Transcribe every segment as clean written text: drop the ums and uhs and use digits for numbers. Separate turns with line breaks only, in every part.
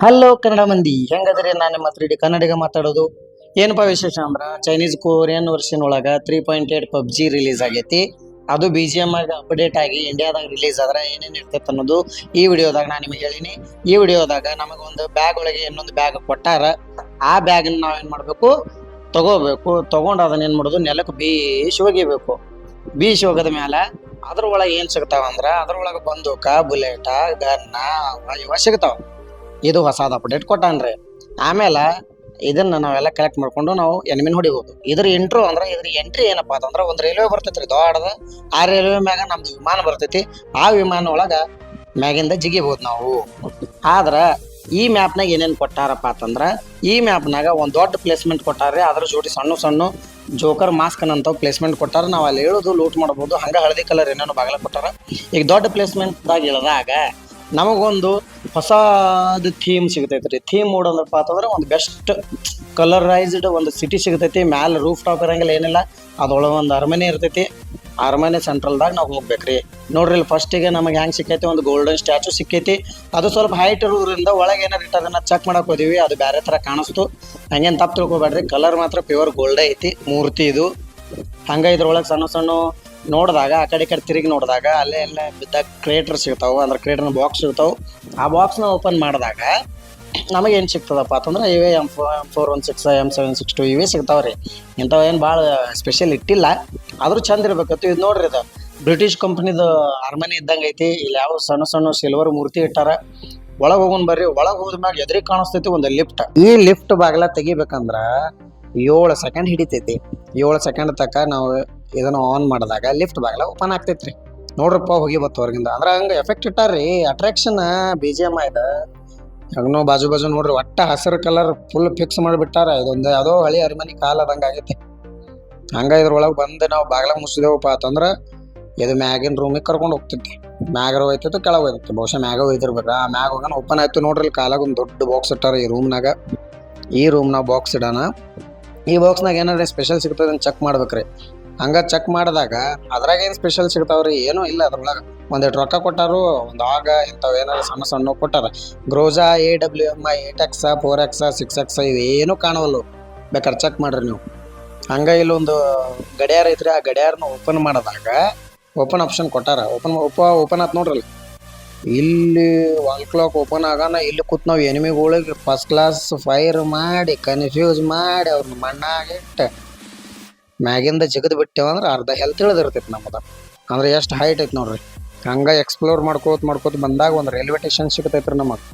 Hello Kannada ಮಂದಿ ಹೆಂಗದ್ರಿ? ನಾನು ನಿಮ್ಮ 3D ಕನ್ನಡಿಗ ಮಾತಾಡೋದು. ಏನಪ್ಪಾ ವಿಶೇಷ ಅಂದ್ರ ಚೈನೀಸ್ ಕೊರಿಯನ್ ವರ್ಷನ್ ಒಳಗ 3.8 ಪಬ್ಜಿ ರಿಲೀಸ್ ಆಗೈತಿ. ಅದು BGM ಆಗ ಅಪ್ಡೇಟ್ ಆಗಿ ಇಂಡಿಯಾದಾಗ ರಿಲೀಸ್ ಆದ್ರೆ ಏನೇನ್ ಇರ್ತೈತೆ ಅನ್ನೋದು ಈ ವಿಡಿಯೋದಾಗ ನಾನು ನಿಮಗೆ ಹೇಳಿನಿ. ಈ ವಿಡಿಯೋದಾಗ ನಮಗೊಂದು ಬ್ಯಾಗ್ ಒಳಗೆ ಇನ್ನೊಂದು ಬ್ಯಾಗ್ ಕೊಟ್ಟಾರ. ಆ ಬ್ಯಾಗ್ ನಾವೇನ್ ಮಾಡ್ಬೇಕು, ತಗೋಬೇಕು. ತಗೊಂಡು ಅದನ್ನ ಏನ್ ಮಾಡೋದು, ನೆಲಕ್ಕೆ ಬೀಸಿ ಒಗಿಬೇಕು. ಬೀಸಿ ಒಗದ ಮ್ಯಾಲ ಅದ್ರೊಳಗೆ ಏನ್ ಸಿಗ್ತಾವ ಅಂದ್ರ ಅದ್ರೊಳಗೆ ಬಂದೂಕ, ಬುಲೆಟ, ಗನ್ನ ಇವ ಸಿಗ್ತಾವ. ಇದು ಹೊಸಾದ ಅಪ್ಡೇಟ್ ಕೊಟ್ಟಾನ್ರಿ. ಆಮೇಲೆ ಇದನ್ನ ನಾವೆಲ್ಲ ಕಲೆಕ್ಟ್ ಮಾಡ್ಕೊಂಡು ನಾವು ಎನಿಮಿನ್ ಹೊಡಿಬಹುದು. ಇದ್ರ ಇಂಟ್ರೋ ಅಂದ್ರೆ ಇದ್ರ ಎಂಟ್ರಿ ಏನಪ್ಪಾ ಅಂತಂದ್ರ ಒಂದು ರೈಲ್ವೆ ಬರ್ತೈತ್ರಿ ದೊಡ್ಡದ. ಆ ರೈಲ್ವೆ ಮ್ಯಾಗ ನಮ್ದು ವಿಮಾನ ಬರ್ತೈತಿ. ಆ ವಿಮಾನ ಒಳಗ ಮ್ಯಾಗಿಂದ ಜಿಗಿಬಹುದು ನಾವು. ಆದ್ರ ಈ ಮ್ಯಾಪ್ನಾಗ ಏನೇನ್ ಕೊಟ್ಟಾರಪ್ಪ ಅಂತಂದ್ರ ಈ ಮ್ಯಾಪ್ನಾಗ ಒಂದ್ ದೊಡ್ಡ ಪ್ಲೇಸ್ಮೆಂಟ್ ಕೊಟ್ಟಾರ್ರಿ. ಅದ್ರ ಜೋಡಿ ಸಣ್ಣ ಸಣ್ಣ ಜೋಕರ್ ಮಾಸ್ಕ್ ಅಂತ ಪ್ಲೇಸ್ಮೆಂಟ್ ಕೊಟ್ಟಾರ. ನಾವ್ ಅಲ್ಲಿ ಹೇಳುದು ಲೂಟ್ ಮಾಡಬಹುದು. ಹಂಗ ಹಳದಿ ಕಲರ್ ಏನೇನೋ ಬಾಗಲ ಕೊಟ್ಟಾರ. ಈಗ ದೊಡ್ಡ ಪ್ಲೇಸ್ಮೆಂಟ್ ದಾಗ ಇಳಿದಾಗ ನಮಗೊಂದು ಹೊಸದ ಥೀಮ್ ಸಿಗತೈತ್ರಿ. ಥೀಮ್ ಮೋಡ್ ಅಂದ್ರಪ್ಪ ಅಂತಂದ್ರೆ ಒಂದು ಬೆಸ್ಟ್ ಕಲರೈಸ್ಡ್ ಒಂದು ಸಿಟಿ ಸಿಗತೈತಿ. ಮ್ಯಾಲ ರೂಫ್ ಟಾಪ್ ಇರಂಗಿಲ್ಲ, ಏನಿಲ್ಲ. ಅದ್ರೊಳಗೆ ಒಂದು ಅರಮನೆ ಇರ್ತೈತಿ. ಅರಮನೆ ಸೆಂಟ್ರಲ್ದಾಗ ನಾವು ಹೋಗ್ಬೇಕ್ರಿ. ನೋಡ್ರಿ ಇಲ್ಲಿ ಫಸ್ಟಿಗೆ ನಮಗೆ ಹೆಂಗೆ ಸಿಕ್ಕೈತಿ, ಒಂದು ಗೋಲ್ಡನ್ ಸ್ಟ್ಯಾಚು ಸಿಕ್ಕೈತಿ. ಅದು ಸ್ವಲ್ಪ ಹೈಟ್ ಇರೋದ್ರಿಂದ ಒಳಗೆ ಏನಾರು ಇಟ್ಟದನ್ನ ಚೆಕ್ ಮಾಡಕ್ ಹೋದಿವಿ, ಅದು ಬೇರೆ ಥರ ಕಾಣಿಸ್ತು. ಹಂಗೇನು ತಪ್ಪು ತಿಳ್ಕೊಬೇಡ್ರಿ, ಕಲರ್ ಮಾತ್ರ ಪ್ಯೂರ್ ಗೋಲ್ಡ್ ಐತಿ ಮೂರ್ತಿ ಇದು. ಹಂಗ ಇದ್ರೊಳಗೆ ಸಣ್ಣ ಸಣ್ಣ ನೋಡಿದಾಗ ಆ ಕಡೆ ತಿರುಗಿ ನೋಡಿದಾಗ ಅಲ್ಲೇ ಎಲ್ಲ ಬಿದ್ದಾಗ ಕ್ರೇಟರ್ ಸಿಗ್ತಾವೆ. ಅಂದ್ರೆ ಕ್ರೇಟರ್ನ ಬಾಕ್ಸ್ ಸಿಗ್ತಾವೆ. ಆ ಬಾಕ್ಸ್ನ ಓಪನ್ ಮಾಡಿದಾಗ ನಮಗೇನು ಸಿಗ್ತದಪ್ಪ ಅಂತಂದ್ರೆ ಇವೇ M416 M762 ಇವೇ ಸಿಗ್ತಾವ್ರಿ. ಇಂಥವು ಏನು ಭಾಳ ಸ್ಪೆಷಲ್ ಇಟ್ಟಿಲ್ಲ, ಆದರೂ ಚಂದ ಇರ್ಬೇಕತ್ತು. ಇದು ನೋಡ್ರಿ, ಇದು ಬ್ರಿಟಿಷ್ ಕಂಪ್ನಿದು ಅರಮನೆ ಇದ್ದಂಗೆ ಐತಿ. ಇಲ್ಲಿ ಯಾವ ಸಣ್ಣ ಸಣ್ಣ ಸಿಲ್ವರ್ ಮೂರ್ತಿ ಇಟ್ಟಾರ. ಒಳಗೆ ಹೋಗೋಣ ಬರ್ರಿ. ಒಳಗೆ ಹೋದ್ಮ್ಯಾಗ ಎದ್ರಿಗೆ ಕಾಣಿಸ್ತೈತಿ ಒಂದು ಲಿಫ್ಟ್. ಈ ಲಿಫ್ಟ್ ಬಾಗಿಲ ತೆಗಿಬೇಕಂದ್ರ 7 ಸೆಕೆಂಡ್ ಹಿಡಿತೈತಿ. 7 ಸೆಕೆಂಡ್ ತನಕ ನಾವು ಇದನ್ನ ಆನ್ ಮಾಡಿದಾಗ ಲಿಫ್ಟ್ ಬಾಗಿಲ ಓಪನ್ ಆಗ್ತೈತ್ರಿ. ನೋಡ್ರಪ್ಪ ಹೋಗಿ ಬತ್ತು ಹೊರಗಿಂದ. ಅಂದ್ರೆ ಹಂಗೆ ಎಫೆಕ್ಟ್ ಇಟ್ಟಾರ್ರಿ. ಅಟ್ರಾಕ್ಷನ್ BGM ಇದೆ. ಹಂಗನೋ ಬಾಜು ನೋಡ್ರಿ, ಒಟ್ಟ ಹಸಿರು ಕಲರ್ ಫುಲ್ ಫಿಕ್ಸ್ ಮಾಡಿಬಿಟ್ಟಾರ. ಇದೊಂದು ಯಾವುದೋ ಹಳಿ ಅರಮನೆ ಕಾಲದಂಗೆ ಆಗೈತಿ. ಹಂಗ ಇದ್ರೊಳಗೆ ಬಂದು ನಾವು ಬಾಗಿಲ ಮುಗಿಸಿದೇವಪ್ಪ ಅಂತಂದ್ರೆ ಇದು ಮ್ಯಾಗಿನ ರೂಮಿಗೆ ಕರ್ಕೊಂಡು ಹೋಗ್ತೈತಿ. ಮ್ಯಾಗ ಹೋಯ್ತೈತಿ, ಕೆಳಗೆ ಹೋಯ್ತೈತಿ. ಬಹುಶಃ ಮ್ಯಾಗ ಹೋಯ್ತಿರ್ಬೇಕು. ಆ ಮ್ಯಾಗ ಹೋಗೋಣ ಓಪನ್ ಆಯ್ತು. ನೋಡ್ರಿ ಇಲ್ಲಿ ಕಾಲಾಗ ಒಂದು ದೊಡ್ಡ ಬಾಕ್ಸ್ ಇಟ್ಟಾರ ಈ ರೂಮ್ನಾಗ. ಈ ರೂಮ್ನಾಗ ಬಾಕ್ಸ್ ಇಡೋಣ. ಈ ಬಾಕ್ಸ್ನಾಗ ಏನಾದ್ರೆ ಸ್ಪೆಷಲ್ ಸಿಗ್ತದೆ ಅಂತ ಚೆಕ್ ಮಾಡ್ಬೇಕ್ರಿ. ಹಂಗ ಚೆಕ್ ಮಾಡಿದಾಗ ಅದ್ರಾಗ ಏನು ಸ್ಪೆಷಲ್ ಸಿಗ್ತಾವ್ರಿ? ಏನೂ ಇಲ್ಲ. ಅದ್ರೊಳಗೆ ಒಂದೆರಡು ರೊಕ್ಕ ಕೊಟ್ಟಾರು. ಒಂದು ಆಗ ಇಂಥವು ಏನಾರು ಸಣ್ಣ ಸಣ್ಣ ಕೊಟ್ಟಾರ. ಗ್ರೋಜಾ AWM 8X 4X 6X ಇವೇನು ಕಾಣವಲ್ಲು. ಬೇಕಾದ್ರೆ ಚೆಕ್ ಮಾಡ್ರಿ ನೀವು. ಹಂಗ ಇಲ್ಲೊಂದು ಗಡಿಯಾರ ಐತ್ರಿ. ಆ ಗಡಿಯಾರನ ಓಪನ್ ಮಾಡಿದಾಗ ಓಪನ್ ಆಪ್ಷನ್ ಕೊಟ್ಟಾರ. ಓಪನ್ ಆತ್ ನೋಡ್ರಿ. ಇಲ್ಲಿ ವಾಲ್ ಕ್ಲಾಕ್ ಓಪನ್ ಆಗಾನ ಇಲ್ಲಿ ಕೂತ್ ನಾವು ಎನಿಮಿಗಳಿಗೆ ಫಸ್ಟ್ ಕ್ಲಾಸ್ ಫೈರ್ ಮಾಡಿ ಕನ್ಫ್ಯೂಸ್ ಮಾಡಿ ಅವ್ರನ್ನ ಮಣ್ಣಾಗಿಟ್ಟು ಮ್ಯಾಗಿಂದ ಜಿಗದ್ ಬಿಟ್ಟೇವಂದ್ರೆ ಅರ್ಧ ಹೆಲ್ತ್ ಇಳಿದಿರ್ತೈತಿ ನಮ್ಮದ. ಅಂದ್ರೆ ಎಷ್ಟು ಹೈಟ್ ಐತಿ ನೋಡ್ರಿ. ಹಂಗ ಎಕ್ಸ್ಪ್ಲೋರ್ ಮಾಡ್ಕೋತ ಬಂದಾಗ ಒಂದು ರೈಲ್ವೆ ಸ್ಟೇಷನ್ ಸಿಗ್ತೈತ್ರಿ ನಮಗೆ.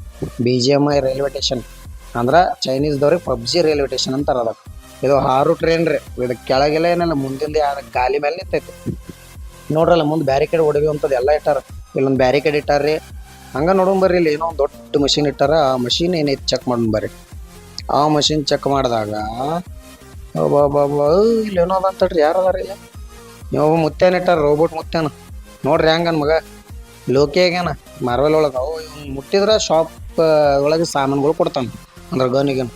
BGMI ರೈಲ್ವೆ ಸ್ಟೇಷನ್ ಅಂದ್ರೆ ಚೈನೀಸ್ದವ್ರಿಗೆ ಪಬ್ಜಿ ರೈಲ್ವೆ ಸ್ಟೇಷನ್ ಅಂತಾರ ಅದಕ್ಕೆ. ಇದು ಹಾರು ಟ್ರೈನ್ ರೀ. ಇದಕ್ಕೆ ಕೆಳಗೆಲ್ಲ ಏನಿಲ್ಲ, ಮುಂದಿಂದ ಗಾಲಿ ಮೇಲೆ ನಿಂತೈತಿ. ನೋಡ್ರಲ್ಲ ಮುಂದೆ ಬ್ಯಾರಿಕೇಡ್ ಹೊಡೆಯುವಂಥದ್ದು ಎಲ್ಲ ಇಟ್ಟಾರ. ಇಲ್ಲೊಂದು ಬ್ಯಾರಿಕೇಡ್ ಇಟ್ಟಾರ್ರಿ. ಹಂಗ ನೋಡೋಣ ಬರ್ರಿ. ಇಲ್ಲಿ ಏನೋ ಒಂದು ದೊಡ್ಡ ಮಷೀನ್ ಇಟ್ಟಾರ. ಆ ಮಷೀನ್ ಏನೈತಿ ಚೆಕ್ ಮಾಡೋಣ ಬರ್ರಿ. ಆ ಮಷೀನ್ ಚೆಕ್ ಮಾಡಿದಾಗ ಇಲ್ಲಿ ಏನೋ ಅದ ಅಂತಡ್ರಿ. ಯಾರು ಅದಾರ ಇಲ್ಲ? ನೀವು ಮುತ್ತೇನ ಇಟ್ಟಾರ, ರೋಬೋಟ್ ಮುತ್ತೇನ. ನೋಡ್ರಿ ಹಂಗನ್ ಮಗ ಲೋಕಿ ಆಗ್ಯಾನ ಮಾರ್ವೆಲ್ ಒಳಗೆ. ಅವು ಇವ್ನು ಮುಟ್ಟಿದ್ರೆ ಶಾಪ್ ಒಳಗೆ ಸಾಮಾನುಗಳು ಕೊಡ್ತಾನೆ. ಅಂದ್ರೆ ಗನ್ನಿಗನ್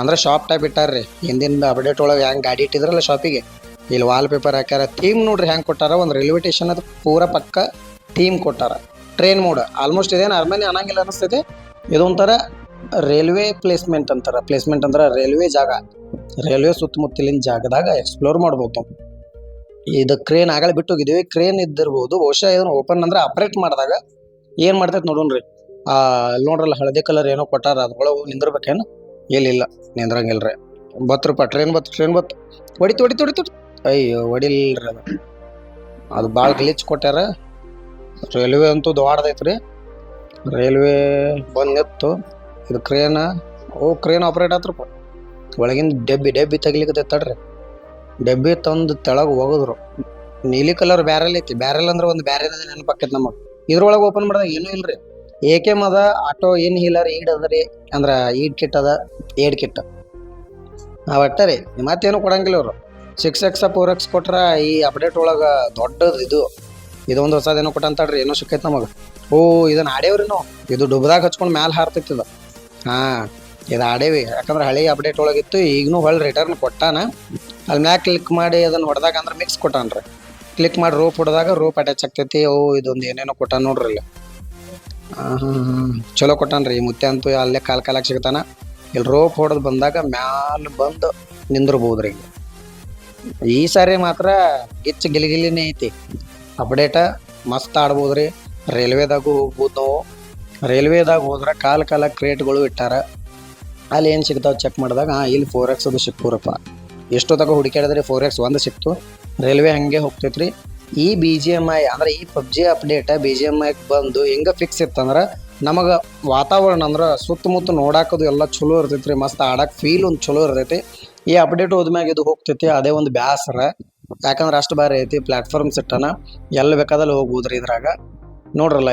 ಅಂದ್ರೆ ಶಾಪ್ ಟೈಪ್ ಇಟ್ಟಾರ್ರಿ. ಹಿಂದಿನ ಅಪ್ಡೇಟ್ ಒಳಗೆ ಹೆಂಗೆ ಗಾಡಿ ಇಟ್ಟಿದ್ರಲ್ಲ ಶಾಪಿಗೆ, ಇಲ್ಲಿ ವಾಲ್ ಪೇಪರ್ ಹಾಕ್ಯಾರ. ಥೀಮ್ ನೋಡ್ರಿ ಹೆಂಗೆ ಕೊಟ್ಟಾರ. ಒಂದು ರೈಲ್ವೆ ಸ್ಟೇಷನ್ ಅದು ಪೂರ ಪಕ್ಕ ಥೀಮ್ ಕೊಟ್ಟಾರ. ಟ್ರೈನ್ ಮೋಡ್ ಆಲ್ಮೋಸ್ಟ್ ಇದೇನು ಅರಮನೆ ಅನ್ನಂಗಿಲ್ಲ ಅನಿಸ್ತೈತಿ. ಇದೊಂಥರ ರೈಲ್ವೆ ಪ್ಲೇಸ್ಮೆಂಟ್ ಅಂತಾರ. ಪ್ಲೇಸ್ಮೆಂಟ್ ಅಂದ್ರೆ ರೈಲ್ವೆ ಜಾಗ. ರೈಲ್ವೆ ಸುತ್ತಮುತ್ತಲಿನ ಜಾಗದಾಗ ಎಕ್ಸ್ಪ್ಲೋರ್ ಮಾಡ್ಬೋದು. ಇದು ಕ್ರೇನ್ ಆಗಲೇ ಬಿಟ್ಟು ಹೋಗಿದ್ದೀವಿ. ಕ್ರೇನ್ ಇದ್ದಿರ್ಬೋದು. ಬಹುಶಃ ಇದನ್ನು ಓಪನ್ ಅಂದ್ರೆ ಆಪ್ರೇಟ್ ಮಾಡಿದಾಗ ಏನು ಮಾಡ್ತೈತೆ ನೋಡೋಣ್ರಿ. ನೋಡ್ರಲ್ಲ ಹಳದಿ ಕಲರ್ ಏನೋ ಕೊಟ್ಟಾರ. ಅದ್ರೊಳಗೆ ನಿಂದಿರ್ಬೇಕೇನು? ಇಲ್ಲ ನಿಂದ್ರಂಗಿಲ್ರಿ. ಬತ್ರಪ್ಪ ಟ್ರೈನ್ ಬತ್ತು. ಹೊಡಿತು. ಅಯ್ಯೋ ಹೊಡಿಲ್ರಿ. ಅದು ಭಾಳ ಗ್ಲಿಚ್ ಕೊಟ್ಟಾರ. ರೈಲ್ವೆ ಅಂತೂ ದೊಡ್ಡದೈತ್ರಿ. ರೈಲ್ವೆ ಬಂದು ನಿತ್ತು. ಇದು ಕ್ರೇನ್ ಆಪ್ರೇಟ್ ಆತ್ರಪ್ಪ. ಒಳಗಿಂದ ಡೆಬ್ಬಿ ತೆಗಿಲಿಕ್ಕೆ ತಡ್ರಿ. ಡೆಬ್ಬಿ ತಂದು ತೆಳಗೆ ಹೋಗಿದ್ರು. ನೀಲಿ ಕಲರ್ ಬ್ಯಾರೆಲ್ ಐತಿ. ಬ್ಯಾರೆಲ್ ಅಂದ್ರೆ ಒಂದು ಬ್ಯಾರೆ ನೆನಪಾಕೈತಿ ನಮಗೆ. ಇದ್ರೊಳಗೆ ಓಪನ್ ಮಾಡಿದಾಗ ಏನೂ ಇಲ್ರಿ. AKM ಅದ, ಆಟೋ ಇನ್ಹೀಲರ್ ಈಡ್ ಅದ ರೀ. ಅಂದ್ರೆ ಈಡ್ ಕಿಟ್ ಅದ, ಏಡ್ ಕಿಟ್ ಒಟ್ಟರಿ. ಮತ್ತೇನು ಕೊಡಂಗಿಲ್ಲ ಇವರು. 6X 4X ಕೊಟ್ರ ಈ ಅಪ್ಡೇಟ್ ಒಳಗೆ ದೊಡ್ಡದು ಇದೊಂದು ಹೊಸದೇನೋ ಕೊಟ್ಟಂತಾಡ್ರಿ. ಏನೋ ಸಿಕ್ಕೈತೆ ನಮಗೆ. ಇದನ್ನ ಆಡೇವ್ರಿ ನಾವು. ಇದು ಡುಬ್ದಾಗ ಹಚ್ಕೊಂಡು ಮ್ಯಾಲೆ ಹಾರ್ತೈತಿ ಇದು. ಇದು ಆಡೇವಿ. ಯಾಕಂದ್ರೆ ಹಳೆ ಅಪ್ಡೇಟ್ ಒಳಗಿತ್ತು. ಈಗನೂ ಹೊಳ್ಳಿ ರಿಟರ್ನ್ ಕೊಟ್ಟಾನ. ಅಲ್ಲಿ ಮ್ಯಾಲೆ ಕ್ಲಿಕ್ ಮಾಡಿ ಅದನ್ನು ಹೊಡೆದಾಗ ಅಂದ್ರೆ ಮಿಕ್ಸ್ ಕೊಟ್ಟಾನ್ರಿ. ಕ್ಲಿಕ್ ಮಾಡಿ ರೋಪ್ ಹೊಡೆದಾಗ ರೋಪ್ ಅಟ್ಯಾಚ್ ಆಗ್ತೈತಿ. ಇದೊಂದು ಏನೇನೋ ಕೊಟ್ಟಾನ ನೋಡ್ರಿ. ಇಲ್ಲಿ
ಚಲೋ ಕೊಟ್ಟಾನ್ರಿ ಈ ಮುತ್ತೆ ಅಂತೂ ಅಲ್ಲೇ ಕಾಲಾಕ್ ಸಿಗ್ತಾನ. ಇಲ್ಲಿ ರೋಪ್ ಹೊಡೆದು ಬಂದಾಗ ಮ್ಯಾಲ ಬಂದು ನಿಂದಿರ್ಬೋದ್ರಿ. ಈ ಸಾರಿ ಮಾತ್ರ ಗಿಚ್ಚ ಗಿಲಿಗಿಲಿನೇ ಐತಿ. ಅಪ್ಡೇಟ ಮಸ್ತ್ ಆಡ್ಬೋದ್ರಿ. ರೈಲ್ವೆದಾಗೂ ಹೋಗ್ಬೋದು ನಾವು. ರೈಲ್ವೆದಾಗ ಹೋದ್ರೆ ಕಾಲ ಕ್ರೇಟ್ಗಳು ಇಟ್ಟಾರ. ಅಲ್ಲಿ ಏನು ಸಿಗ್ತಾವೆ ಚೆಕ್ ಮಾಡಿದಾಗ ಇಲ್ಲಿ 4X ಅದು ಸಿಕ್ತೂರಪ್ಪ. ಎಷ್ಟೊತ್ತಾಗ ಹುಡುಕಾಡಿದ್ರೆ 4X ಒಂದು ಸಿಕ್ತು. ರೈಲ್ವೆ ಹಾಗೆ ಹೋಗ್ತೈತ್ರಿ. ಈ BGMI ಅಂದ್ರೆ ಈ PUBG ಅಪ್ಡೇಟ್ BGMI ಬಂದು ಹೆಂಗೆ ಫಿಕ್ಸ್ ಇತ್ತಂದ್ರೆ ನಮಗೆ ವಾತಾವರಣ ಅಂದ್ರೆ ಸುತ್ತಮುತ್ತ ನೋಡಾಕೋದು ಎಲ್ಲ ಚಲೋ ಇರ್ತೈತ್ರಿ. ಮಸ್ತ್ ಆಡಕ್ಕೆ ಫೀಲ್ ಒಂದು ಚಲೋ ಇರ್ತೈತಿ. ಈ ಅಪ್ಡೇಟ್ ಹೋದ್ಮ್ಯಾಗ ಇದು ಹೋಗ್ತೈತಿ. ಅದೇ ಒಂದು ಬ್ಯಾಸರ, ಯಾಕಂದ್ರೆ ಅಷ್ಟು ಬಾರಿ ಐತಿ. ಪ್ಲಾಟ್ಫಾರ್ಮ್ ಸಿಟ್ಟನ ಎಲ್ಲಿ ಬೇಕಾದಲ್ಲಿ ಹೋಗ್ಬೋದ್ರಿ ಇದ್ರಾಗ. ನೋಡ್ರಲ್ಲ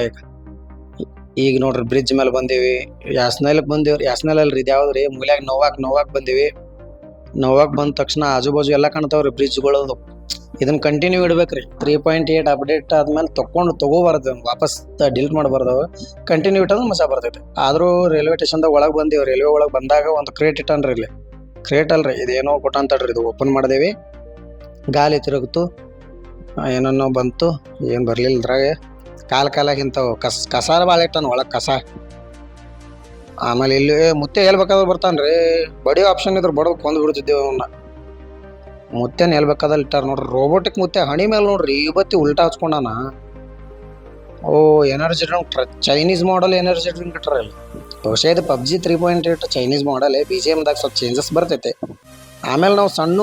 ಈಗ ನೋಡ್ರಿ ಬ್ರಿಡ್ಜ್ ಮೇಲೆ ಬಂದೀವಿ. ಯಾಸ್ನೈಲಕ್ಕೆ ಬಂದೀವ್ರಿ. ಯಾಸ್ನೈಲ್ ಅಲ್ರಿ ಇದು ಯಾವ್ದು ರೀ, ಮೂಲ್ಯಾಗ ನೋವಾಕ್ ಬಂದೀವಿ. ನೋವಾಕ್ ಬಂದ ತಕ್ಷಣ ಆಜು ಬಾಜು ಎಲ್ಲ ಕಾಣ್ತಾವ್ರಿ ಬ್ರಿಡ್ಜ್ಗಳದು. ಇದನ್ನ ಕಂಟಿನ್ಯೂ ಇಡ್ಬೇಕ್ರಿ. 3.8 ಅಪ್ಡೇಟ್ ಆದ್ಮೇಲೆ ತಗೋಬಾರ್ದು, ವಾಪಸ್ ಡಿಲೀಟ್ ಮಾಡಬಾರ್ದು. ಕಂಟಿನ್ಯೂ ಇಟ್ಟಂದ್ರೆ ಮಜಾ ಬರ್ತೈತೆ. ಆದರೂ ರೈಲ್ವೆ ಸ್ಟೇಷನ್ದಾಗ ಒಳಗೆ ಬಂದೀವಿ. ರೈಲ್ವೆ ಒಳಗೆ ಬಂದಾಗ ಒಂದು ಕ್ರೇಟ್ ಇಟ್ಟನ್ರಿ. ಇಲ್ಲಿ ಕ್ರೇಟ್ ಅಲ್ರಿ, ಇದೇನೋ ಕೊಟ್ಟಂತಡ್ರಿ. ಇದು ಓಪನ್ ಮಾಡಿದೇವಿ, ಗಾಲಿ ತಿರುಗಿತು, ಏನನ್ನೋ ಬಂತು, ಏನು ಬರಲಿಲ್ಲ ಇದ್ರಾಗ. ಕಾಲಾಗ ಇಂಥವು ಕಸಾರ ಭಾಳ ಇಟ್ಟಾನ ಒಳಗೆ ಕಸ. ಆಮೇಲೆ ಇಲ್ಲಿ ಮುತ್ತೆ ಹೇಳ್ಬೇಕಾದ್ರೆ ಬರ್ತಾನ್ರಿ. ಬಡಿ ಆಪ್ಷನ್ ಇದ್ರೆ ಬಡದು ಕೊಂದು ಬಿಡ್ತಿದ್ದೇವೆ ಅವನ್ನ. ಮುತ್ತೆನ ಹೇಳ್ಬೇಕಾದಲ್ಲಿ ಇಟ್ಟಾರ ನೋಡ್ರಿ. ರೋಬೋಟಿಕ್ ಮುತ್ತೆ ಹಣಿ ಮೇಲೆ ನೋಡ್ರಿ ಈ ಬತ್ತಿ ಉಲ್ಟಾ ಹಚ್ಕೊಂಡಾನ. ಓ ಎನರ್ಜಿ ಡ್ರಿಂಕ್, ಚೈನೀಸ್ ಮಾಡಲ್ ಎನರ್ಜಿ ಡ್ರಿಂಕ್ ಇಟ್ಟಾರ ಇಲ್ಲಿ. ಬಹುಶಃ ಇದು PUBG 3.8 ಚೈನೀಸ್ ಮಾಡಲ್. BGMದಾಗ ಸ್ವಲ್ಪ ಚೇಂಜಸ್ ಬರ್ತೈತೆ. ಆಮೇಲೆ ನಾವು ಸಣ್ಣ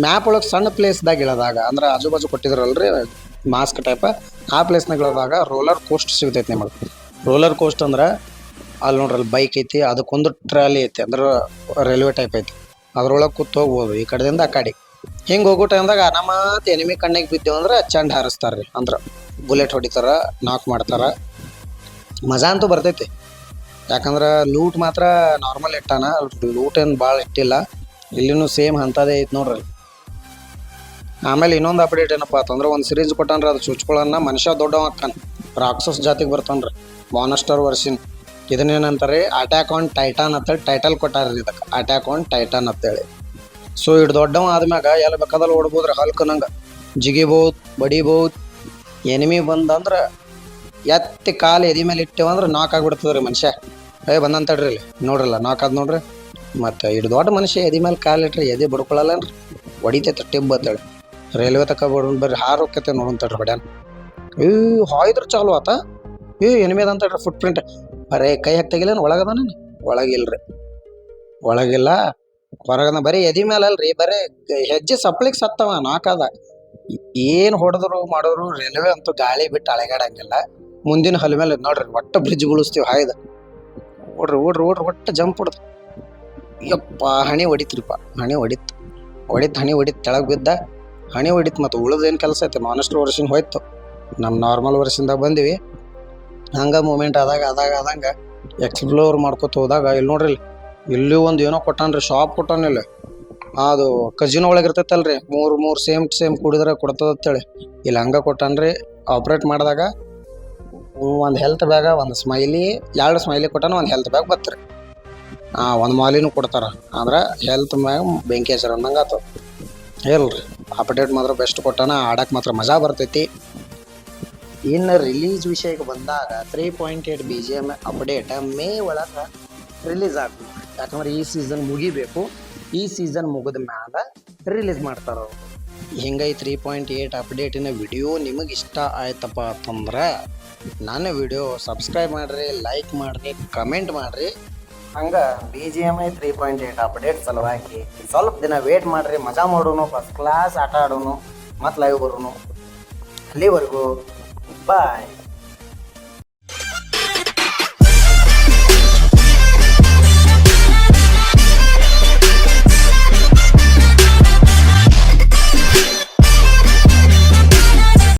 ಮ್ಯಾಪ್ ಒಳಗೆ ಸಣ್ಣ ಪ್ಲೇಸ್ದಾಗ ಇಳದಾಗ ಅಂದ್ರೆ ಆಜು ಬಾಜು ಕೊಟ್ಟಿದ್ರಲ್ರಿ ಮಾಸ್ಕ್ ಟೈಪ್, ಆ ಪ್ಲೇಸ್ನಾಗ ಇಳದಾಗ ರೋಲರ್ ಕೋಸ್ಟ್ ಸಿಗ್ತೈತೆ ನಿಮಗೆ. ರೋಲರ್ ಕೋಸ್ಟ್ ಅಂದ್ರೆ ಅಲ್ಲಿ ನೋಡ್ರಿ ಅಲ್ಲಿ ಬೈಕ್ ಐತಿ, ಅದಕ್ಕೊಂದು ಟ್ರಾಲಿ ಐತಿ, ಅಂದ್ರೆ ರೈಲ್ವೆ ಟೈಪ್ ಐತಿ. ಅದ್ರೊಳಗೆ ಕೂತ್ ಹೋಗ್ಬೋದು ಈ ಕಡೆದಿಂದ ಆ ಕಡೆ. ಹಿಂಗೆ ಹೋಗೋ ಟೈಮ್ದಾಗ ಅನಾಮತ್ ಎನಿಮಿ ಕಣ್ಣಿಗೆ ಬಿದ್ದೇವು ಅಂದ್ರೆ ಚಂಡ್ ಹಾರಿಸ್ತಾರೆ ರೀ. ಅಂದ್ರೆ ಬುಲೆಟ್ ಹೊಡಿತಾರ, ನಾಕ್ ಮಾಡ್ತಾರ. ಮಜಾ ಅಂತೂ ಬರ್ತೈತಿ. ಯಾಕಂದ್ರೆ ಲೂಟ್ ಮಾತ್ರ ನಾರ್ಮಲ್ ಇಟ್ಟಾನ, ಲೂಟ್ ಏನು ಭಾಳ ಇಟ್ಟಿಲ್ಲ. ಇಲ್ಲಿನೂ ಸೇಮ್ ಅಂಥದ್ದೇ ಐತಿ ನೋಡ್ರಿ. ಆಮೇಲೆ ಇನ್ನೊಂದು ಅಪ್ಡೇಟ್ ಏನಪ್ಪ ಅಂತಂದ್ರೆ ಒಂದು ಸಿರೀಸ್ ಕೊಟ್ಟಾನ್ರಿ. ಅದು ಚುಚ್ಕೊಳ್ಳೋಣ ಮನುಷ್ಯ ದೊಡ್ಡವ ಅಕ್ಕನ್ ರಾಕ್ಷಸ್ ಜಾತಿಗೆ ಬರ್ತಾನ್ರಿ. ಮಾನಸ್ಟರ್ ವರ್ಷನ್. ಇದನ್ನೇನಂತಾರೆ ಅಟ್ಯಾಕ್ ಆನ್ ಟೈಟಾನ್ ಅಂತೇಳಿ ಟೈಟಲ್ ಕೊಟ್ಟಾರ್ರಿ ಇದಕ್ಕೆ, ಅಟ್ಯಾಕ್ ಆನ್ ಟೈಟಾನ್ ಅಂತೇಳಿ. ಸೊ ಇಟ್ಟು ದೊಡ್ಡವ ಆದ್ಮ್ಯಾಗ ಎಲ್ಲ ಬೇಕಾದಲ್ಲಿ ಓಡ್ಬೋದ್ರಿ. ಹಲ್ಕ್ ನಂಗೆ ಜಿಗಿಬೋದು, ಬಡಿಬೋದು. ಎನಿಮಿ ಬಂದಂದ್ರೆ ಎತ್ತಿ ಕಾಲು ಎದಿ ಮೇಲೆ ಇಟ್ಟೇವಂದ್ರೆ ನಾಕ್ ಆಗಿಬಿಡ್ತದ್ರಿ ಮನುಷ್ಯ. ಬಂದಂತಡ್ರಿ ಇಲ್ಲಿ ನೋಡ್ರಲ್ಲ, ನಾಕ್ ಆದ್ ನೋಡ್ರಿ. ಮತ್ತು ಇಟ್ಟು ದೊಡ್ಡ ಮನುಷ್ಯ ಎದಿ ಮೇಲೆ ಕಾಲು ಇಟ್ರಿ ಎದಿ ಬಡ್ಕೊಳ್ಳಲ್ಲನ್ರಿ, ಹೊಡಿತೈತೆ ಟಿಬ್ ಅಂತೇಳಿ. ರೈಲ್ವೆ ತಕ ಬಡ್ಕೊಂಡು ಬರ್ರಿ ಹಾರು ಹೋಗ್ತೈತೆ ನೋಡಂತಡ್ರಿ ಹೊಡ್ಯಾನ. ಹಾಯ್ದ್ರೆ ಚಾಲು ಆತ. ಎನಿಮಿ ಅದಂತಡ್ರಿ ಫುಟ್ ಪ್ರಿಂಟ್. ಬರೇ ಕೈ ಹಾಕ್ತಾಗಿಲ್ಲ ಒಳಗದಾನ, ಒಳಗಿಲ್ರಿ, ಒಳಗಿಲ್ಲ ಹೊರಗದ. ಬರೀ ಎದಿ ಮೇಲೆ ಅಲ್ರಿ, ಬರೀ ಹೆಜ್ಜೆ ಸಪ್ಲಿಕ್ ಸತ್ತವ ನಾಕದ. ಏನು ಹೊಡೆದ್ರು ಮಾಡಿದ್ರು ರೈಲ್ವೆ ಅಂತೂ ಗಾಳಿ ಬಿಟ್ಟು ಅಳೆಗಾಡಂಗಿಲ್ಲ. ಮುಂದಿನ ಹಲ್ ಮೇಲೆ ನೋಡ್ರಿ ಒಟ್ಟು ಬ್ರಿಡ್ಜ್ ಗುಳಿಸ್ತೀವಿ ಹಾಯ್ದ. ಓಡ್ರಿ ಒಟ್ಟು ಜಂಪ್ ಹೊಡ್ದು ಯಪ್ಪ ಹಣಿ ಹೊಡಿತ್ರಿಪ್ಪ. ಹಣಿ ಹೊಡಿತು ಹಣಿ ಹೊಡಿತು, ತೆಳಗೆ ಬಿದ್ದ ಹಣಿ ಹೊಡಿತು. ಮತ್ತು ಉಳಿದೇನು ಕೆಲಸ ಐತೆ. ಮಾನಸ್ಟರ್ ವರ್ಷನ್ ಹೋಯ್ತು, ನಮ್ಮ ನಾರ್ಮಲ್ ವರ್ಷದಿಂದ ಬಂದಿವಿ. ಹಂಗೆ ಮೂಮೆಂಟ್ ಆದಂಗೆ ಎಕ್ಸ್ಪ್ಲೋರ್ ಮಾಡ್ಕೊತ ಹೋದಾಗ ಇಲ್ಲಿ ನೋಡ್ರಿ, ಇಲ್ಲಿ ಒಂದು ಏನೋ ಕೊಟ್ಟಾನ್ರಿ, ಶಾಪ್ ಕೊಟ್ಟಾನಿಲ್ಲ. ಅದು ಕಜಿನೋ ಒಳಗೆ ಇರ್ತೈತಲ್ರಿ, ಮೂರು ಸೇಮ್ ಕುಡಿದ್ರೆ ಕೊಡ್ತದಂತೇಳಿ. ಇಲ್ಲಿ ಹಂಗೆ ಕೊಟ್ಟಾನ್ರಿ. ಆಪ್ರೇಟ್ ಮಾಡಿದಾಗ ಒಂದು ಹೆಲ್ತ್ ಬ್ಯಾಗ, ಒಂದು ಸ್ಮೈಲಿ, 2 ಸ್ಮೈಲಿ ಕೊಟ್ಟಾನ, ಒಂದು ಹೆಲ್ತ್ ಬ್ಯಾಗ್ ಬತ್ರಿ. ಒಂದು ಮಾಲಿನೂ ಕೊಡ್ತಾರೆ. ಅಂದ್ರೆ ಹೆಲ್ತ್ ಮ್ಯಾಗ ಬೆಂಕಿ ಹಚ್ಚಾರ ಅಂದಂಗೆ ಆತು. ಹೇಳ್ರಿ ಅಪ್ಡೇಟ್ ಮಾತ್ರ ಬೆಸ್ಟ್ ಕೊಟ್ಟಾನ. ಆಡಕ್ಕೆ ಮಾತ್ರ ಮಜಾ ಬರ್ತೈತಿ. ಇನ್ನು ರಿಲೀಸ್ ವಿಷಯಕ್ಕೆ ಬಂದಾಗ 3.8 BGMI ಅಪ್ಡೇಟ್ ಮೇ ಒಳಗೆ ರಿಲೀಸ್ ಆಗ್ತದೆ. ಯಾಕಂದ್ರೆ ಈ ಸೀಸನ್ ಮುಗಿಬೇಕು. ಈ ಸೀಸನ್ ಮುಗಿದ ಮ್ಯಾಲ ರಿಲೀಸ್ ಮಾಡ್ತಾರೆ. ಹಿಂಗೆ 3.8 ಅಪ್ಡೇಟಿನ ವಿಡಿಯೋ ನಿಮಗೆ ಇಷ್ಟ ಆಯ್ತಪ್ಪ ಅಂತಂದ್ರೆ ನನ್ನ ವಿಡಿಯೋ ಸಬ್ಸ್ಕ್ರೈಬ್ ಮಾಡಿರಿ, ಲೈಕ್ ಮಾಡಿರಿ, ಕಮೆಂಟ್ ಮಾಡಿರಿ. ಹಂಗೆ BGMI 3.8 ಅಪ್ಡೇಟ್ ಸಲುವಾಗಿ ಸ್ವಲ್ಪ ದಿನ ವೇಟ್ ಮಾಡಿರಿ. ಮಜಾ ಮಾಡೋನು, ಫಸ್ಟ್ ಕ್ಲಾಸ್ ಆಟ ಆಡೋನು, ಮತ್ತು ಲೈವ್ ಬರೋನು. ಅಲ್ಲಿವರೆಗೂ ಬಾಯ್.